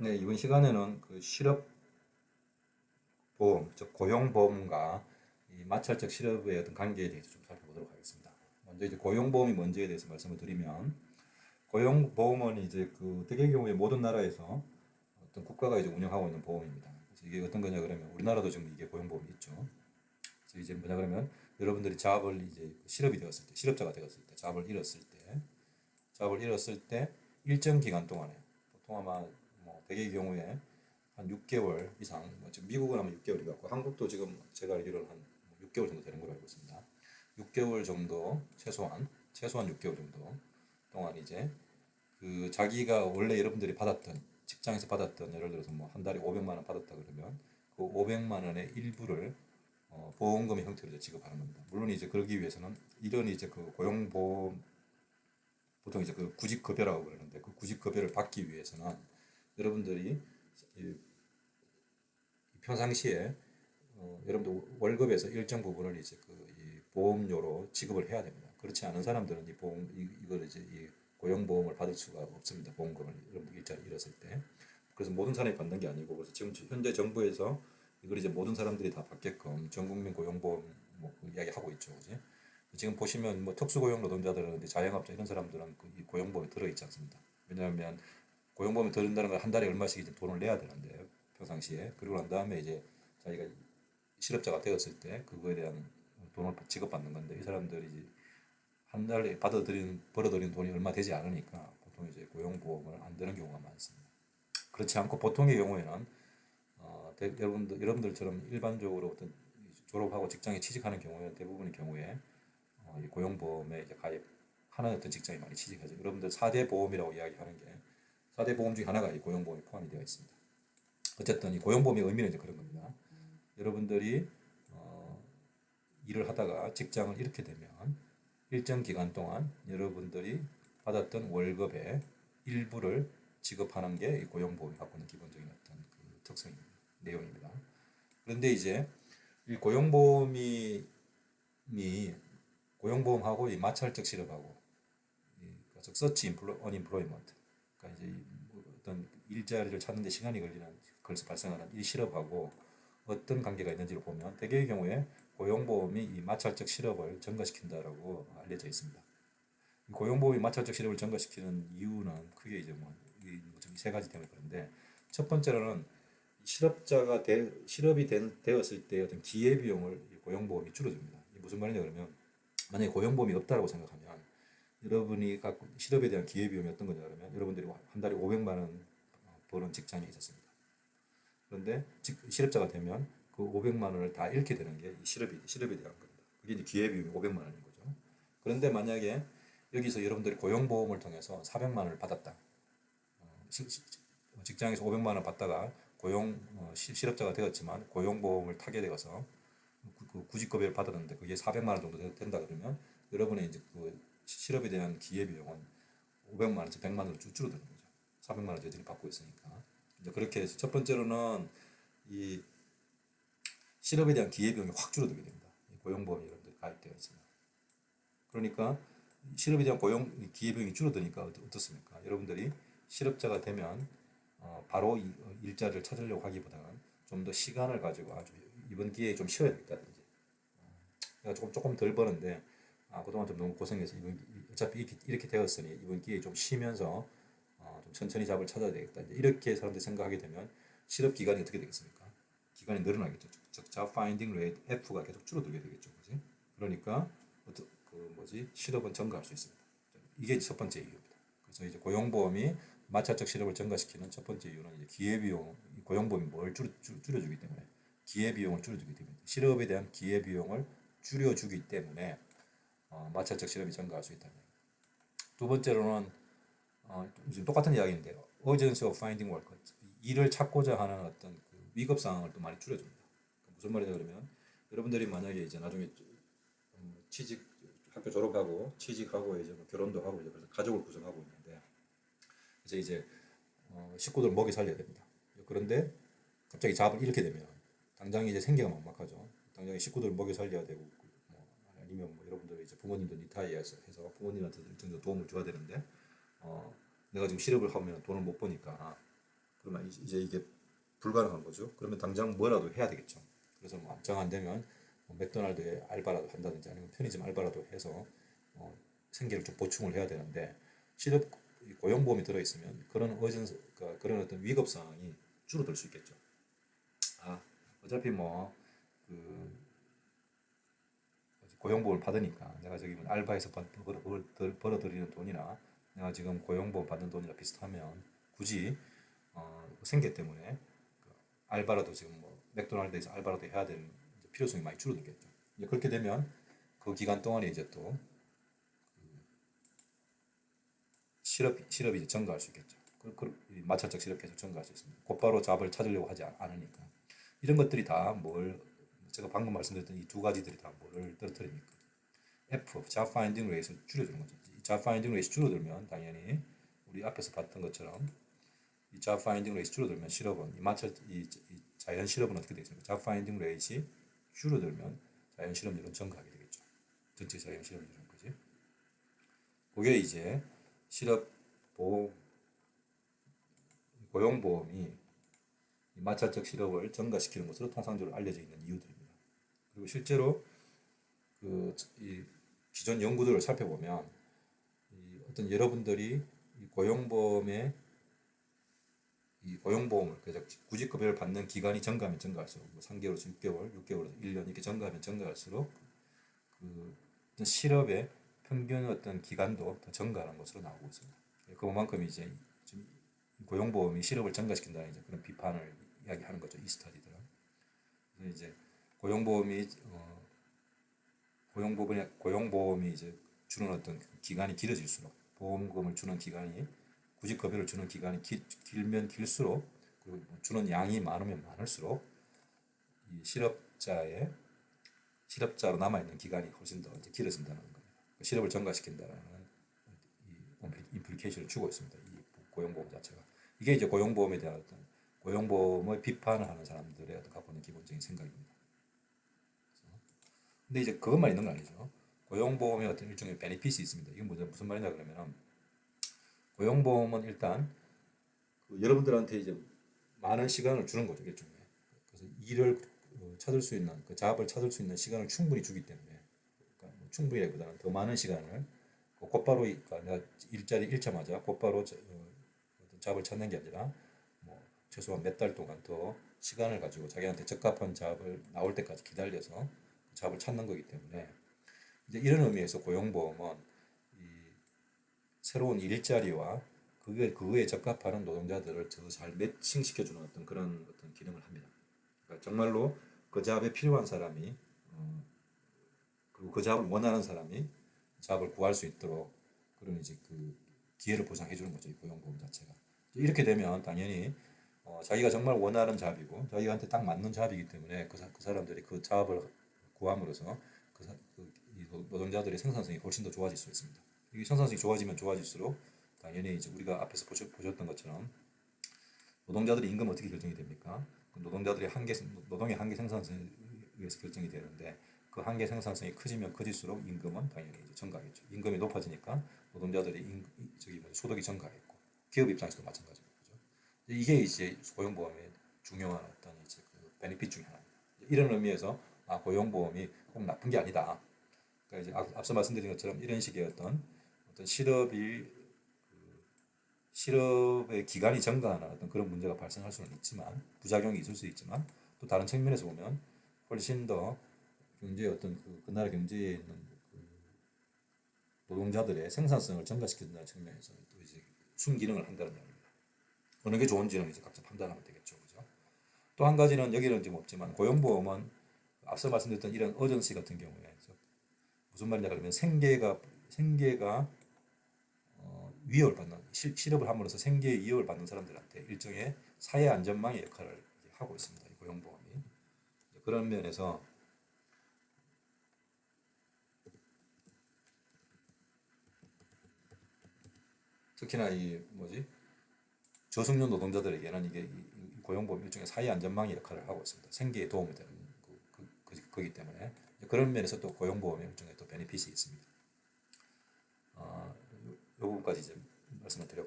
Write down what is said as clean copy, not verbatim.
네, 이번 시간에는 그 실업보험, 즉 고용보험과 이 마찰적 실업의 어떤 관계에 대해서 좀 살펴보도록 하겠습니다. 먼저 이제 고용보험이 뭔지에 대해서 말씀을 드리면, 고용보험은 이제 그 대개의 경우에 모든 나라에서 어떤 국가가 이제 운영하고 있는 보험입니다. 그래서 이게 어떤 거냐 그러면 우리나라도 지금 이게 고용보험이 있죠. 그래서 이제 뭐냐 그러면 여러분들이 잡을 이제 실업이 되었을 때, 실업자가 되었을 때, 잡을 잃었을 때 일정 기간 동안에 보통 아마 뭐 대개의 경우에 한 6개월 이상, 뭐 지금 미국은 아마 6개월이 같고 한국도 지금 제가 알기로는 한 6개월 정도 되는 걸로 알고 있습니다. 6개월 정도 최소한 6개월 정도 동안 이제 그 자기가 원래 여러분들이 받았던 직장에서 받았던 예를 들어서 뭐 한 달에 500만 원 받았다 그러면 그 500만 원의 일부를 보험금의 형태로 지급하는 겁니다. 물론 이제 그러기 위해서는 이런 이제 그 고용보험 보통 이제 그 구직급여라고 그러는데 그 구직급여를 받기 위해서는 여러분들이 평상시에 여러분들 월급에서 일정 부분을 이제 그이 보험료로 지급을 해야 됩니다. 그렇지 않은 사람들은 이 보험 이걸 이제 이 고용보험을 받을 수가 없습니다. 보험금을 여러분들 일자리 잃었을 때. 그래서 모든 사람이 받는 게 아니고 그래서 지금 현재 정부에서 이걸 이제 모든 사람들이 다 받게끔 전국민 고용보험 뭐 이야기하고 있죠, 그지? 지금 보시면 뭐 특수고용 노동자들은 자영업자 이런 사람들은 이 고용보험에 들어있지 않습니다. 왜냐하면 고용보험에 들어있다는 건 한 달에 얼마씩 이제 돈을 내야 되는데 평상시에 그리고 난 다음에 이제 자기가 실업자가 되었을 때 그거에 대한 돈을 지급받는 건데 이 사람들이 이제 한 달에 벌어들이는 돈이 얼마 되지 않으니까 보통 이제 고용보험을 안 드는 경우가 많습니다. 그렇지 않고 보통의 경우에는 여러분들처럼 일반적으로 어떤 졸업하고 직장에 취직하는 경우에 대부분의 경우에 이 고용보험에 이제 가입하는 어떤 직장이 많이 취직하죠. 여러분들 4대 보험이라고 이야기하는 게 4대 보험 중에 하나가 이 고용보험에 포함이 되어 있습니다. 어쨌든 이 고용보험의 의미는 이제 그런 겁니다. 여러분들이 일을 하다가 직장을 잃게 되면 일정 기간 동안 여러분들이 받았던 월급의 일부를 지급하는 게 고용보험이 갖고 있는 기본적인 어떤 그 특성입니다. 내용입니다. 그런데 이제 이 고용보험하고 이 마찰적 실업하고 즉 서치 언임플로이먼트 그러니까 이제 어떤 일자리를 찾는 데 시간이 걸리는 그래서 발생하는 이 실업하고 어떤 관계가 있는지를 보면 대개의 경우에 고용보험이 이 마찰적 실업을 증가시킨다라고 알려져 있습니다. 고용보험이 마찰적 실업을 증가시키는 이유는 크게 이제 뭐세 가지 때문에 그런데 첫 번째로는 실업이 되었을 때 어떤 기회비용을 고용보험이 줄여줍니다. 무슨 말이냐 그러면 만약에 고용보험이 없다고 생각하면 여러분이 갖고 실업에 대한 기회비용이 어떤 거냐 그러면 여러분들이 한 달에 500만 원 버는 직장이 있었습니다. 그런데 실업자가 되면 그 500만 원을 다 잃게 되는 게 실업에 대한 겁니다. 그게 이제 기회비용이 500만 원인 거죠. 그런데 만약에 여기서 여러분들이 고용보험을 통해서 400만 원을 받았다. 직장에서 500만 원 받다가 실업자가 되었지만 고용보험을 타게 되어서 그 구직급여를 받았는데 그게 400만 원 정도 된다 그러면 여러분의 이제 그 실업에 대한 기회비용은 500만 원에서 100만 원으로 쭉 줄어드는 거죠. 400만 원 저희들이 받고 있으니까. 이제 그렇게 해서 첫 번째로는 이 실업에 대한 기회비용이 확 줄어들게 됩니다. 고용보험이 여러분들 가입되어 있으면. 그러니까 실업에 대한 기회비용이 줄어드니까 어떻습니까? 여러분들이 실업자가 되면 바로 일자리를 찾으려고 하기보다는 좀 더 시간을 가지고 아주 이번 기회에 좀 쉬어야 겠다든지 내가 조금 덜 버는데 그동안 좀 너무 고생해서 어차피 이렇게 되었으니 이번 기회에 좀 쉬면서 좀 천천히 잡을 찾아야 되겠다. 이렇게 사람들이 생각하게 되면 실업 기간이 어떻게 되겠습니까? 기간이 늘어나겠죠. 즉 job finding rate F가 계속 줄어들게 되겠죠. 그지? 그러니까 실업은 증가할 수 있습니다. 이게 첫 번째 이유입니다. 그래서 이제 고용보험이 마찰적 실업을 증가시키는 첫 번째 이유는 이제 기회비용, 고용보험이 뭘 줄여주기 때문에 기회비용을 줄여주기 때문에 실업에 대한 기회비용을 줄여주기 때문에 마찰적 실업이 증가할 수 있다는 얘기입니다. 두 번째로는 지금 똑같은 이야기인데 urgency of finding work 일을 찾고자 하는 어떤 그 위급 상황을 또 많이 줄여줍니다. 무슨 말이냐 그러면 여러분들이 만약에 이제 나중에 취직 학교 졸업하고 취직하고 이제 뭐 결혼도 하고 이제 그래서 가족을 구성하고 있는데 이제 식구들 먹이 살려야 됩니다. 그런데 갑자기 잡을 잃게 되면 당장 이제 생계가 막막하죠. 당장 식구들 먹여 살려야 되고 뭐 아니면 뭐 여러분들 이제 부모님도 리타이어해서 부모님한테 일정 도움을 줘야 되는데 내가 지금 실업을 하면 돈을 못 버니까 그러면 이제 이게 불가능한 거죠. 그러면 당장 뭐라도 해야 되겠죠. 그래서 뭐 정 안 되면 뭐 맥도날드에 알바라도 한다든지 아니면 편의점 알바라도 해서 생계를 좀 보충을 해야 되는데 실업 고용보험이 들어 있으면 그런 그러니까 그런 어떤 위급 상황이 줄어들 수 있겠죠. 아, 어차피 그 고용보험을 받으니까 내가 저기 뭐 알바해서 벌어들이는 돈이나 내가 지금 고용보험 받는 돈이랑 비슷하면 굳이 생계 때문에 그 알바라도 지금 뭐 맥도날드에서 알바라도 해야 되는 필요성이 많이 줄어들겠죠. 이제 그렇게 되면 그 기간 동안에 이제 또 실업이 이제 증가할 수 있겠죠. 마찰적 실업 계속 증가할 수 있습니다. 곧바로 잡을 찾으려고 하지 않으니까. 이런 것들이 다 제가 방금 말씀드렸던 이 두 가지들이 다 뭐를 떨어뜨립니까? F, job finding rate를 줄여주는 거죠. 이 job finding rate 줄어들면 당연히 우리 앞에서 봤던 것처럼 이 job finding rate 줄어들면 실업은 이 자연 실업은 어떻게 되겠습니까? job finding rate이 줄어들면 자연 실업률은 증가하게 되겠죠. 전체 자연 실업률은 거지. 그게 이제 실업 보험 고용보험이 마찰적 실업을 증가시키는 것으로 통상적으로 알려져 있는 이유들입니다. 그리고 실제로 이 기존 연구들을 살펴보면 어떤 여러분들이 이 고용보험을 그래서 구직급여를 받는 기간이 증가하면 증가할수록 3개월에서 6개월, 6개월에서 1년 이렇게 증가하면 증가할수록 어떤 실업의 평균 어떤 기간도 더 증가하는 것으로 나오고 있습니다. 그만큼 이제 좀 고용보험이 실업을 증가시킨다는 이제 그런 비판을 이야기하는 거죠. 이 스터디들은. 그래서 이제 고용보험이 고용보험이 이제 주는 어떤 기간이 길어질수록 보험금을 주는 기간이 구직급여를 주는 기간이 길면 길수록 그리고 주는 양이 많으면 많을수록 이 실업자로 남아 있는 기간이 훨씬 더 이제 길어진다는 겁니다. 실업을 증가시킨다는 이 임플리케이션을 주고 있습니다. 이 고용보험 자체가 이게 이제 고용보험에 대한 어떤 고용보험의 비판을 하는 사람들의 어떤 갖고 있는 기본적인 생각입니다. 근데 이제 그것만 있는 거 아니죠. 고용보험의 어떤 일종의 베네핏이 있습니다. 이게 무슨 말이냐 그러면 고용보험은 일단 여러분들한테 이제 많은 시간을 주는 거죠. 일종의. 그래서 일을 찾을 수 있는 그 잡을 찾을 수 있는 시간을 충분히 주기 때문에 그러니까 뭐 충분히보다는 더 많은 시간을 곧바로 그러니까 내가 일자리 잃자마자 곧바로 잡을 찾는 게 아니라 뭐 최소한 몇 달 동안 더 시간을 가지고 자기한테 적합한 잡을 나올 때까지 기다려서 잡을 찾는 거기 때문에 이제 이런 의미에서 고용보험은 이 새로운 일자리와 그거에 적합하는 노동자들을 더 잘 매칭시켜주는 어떤 그런 어떤 기능을 합니다. 그러니까 정말로 그 잡에 필요한 사람이 그리고 그 잡을 원하는 사람이 잡을 구할 수 있도록 그런 이제 그 기회를 보장해 주는 거죠. 이 고용보험 자체가. 이렇게 되면 당연히 자기가 정말 원하는 잡이고 자기한테 딱 맞는 잡이기 때문에 그 사람들이 그 잡을 구함으로써 이 노동자들의 생산성이 훨씬 더 좋아질 수 있습니다. 이 생산성이 좋아지면 좋아질수록 당연히 이제 우리가 앞에서 보셨던 것처럼 노동자들의 임금 어떻게 결정이 됩니까? 노동의 한계 생산성에 의해서 결정이 되는데 그 한계 생산성이 커지면 커질수록 임금은 당연히 이제 증가하겠죠. 임금이 높아지니까 노동자들의 소득이 증가하겠고 기업 입장에서도 마찬가지입니다. 그죠? 이게 이제 고용보험의 중요한 어떤 이제 그 베네핏 중에 하나입니다. 이런 의미에서 고용보험이 꼭 나쁜 게 아니다. 그러니까 이제 앞서 말씀드린 것처럼 이런 식의 어떤 실업의 기간이 증가하는 어떤 그런 문제가 발생할 수는 있지만 부작용이 있을 수 있지만 또 다른 측면에서 보면 훨씬 더 그 나라 경제에 있는 노동자들의 생산성을 증가시킨다는 측면에서 또 이제 순기능을 한다는 얘기입니다. 어느 게 좋은지는 이제 각자 판단하면 되겠죠, 그죠? 또 한 가지는 여기는 지금 없지만 고용보험은 앞서 말씀드렸던 이런 어전시 같은 경우에 무슨 말이냐 그러면 생계가 위협을 받는 실업을 함으로써 생계에 위협을 받는 사람들한테 일종의 사회 안전망의 역할을 하고 있습니다. 이 고용보험이 그런 면에서 특히나 저숙련 노동자들에게는 이게 고용보험 일종의 사회 안전망의 역할을 하고 있습니다. 생계에 도움이 되는 거기 때문에 그런 면에서 또 고용보험의 일종의 또 베네핏이 있습니다. 이 부분까지 이제 말씀을 드렸고.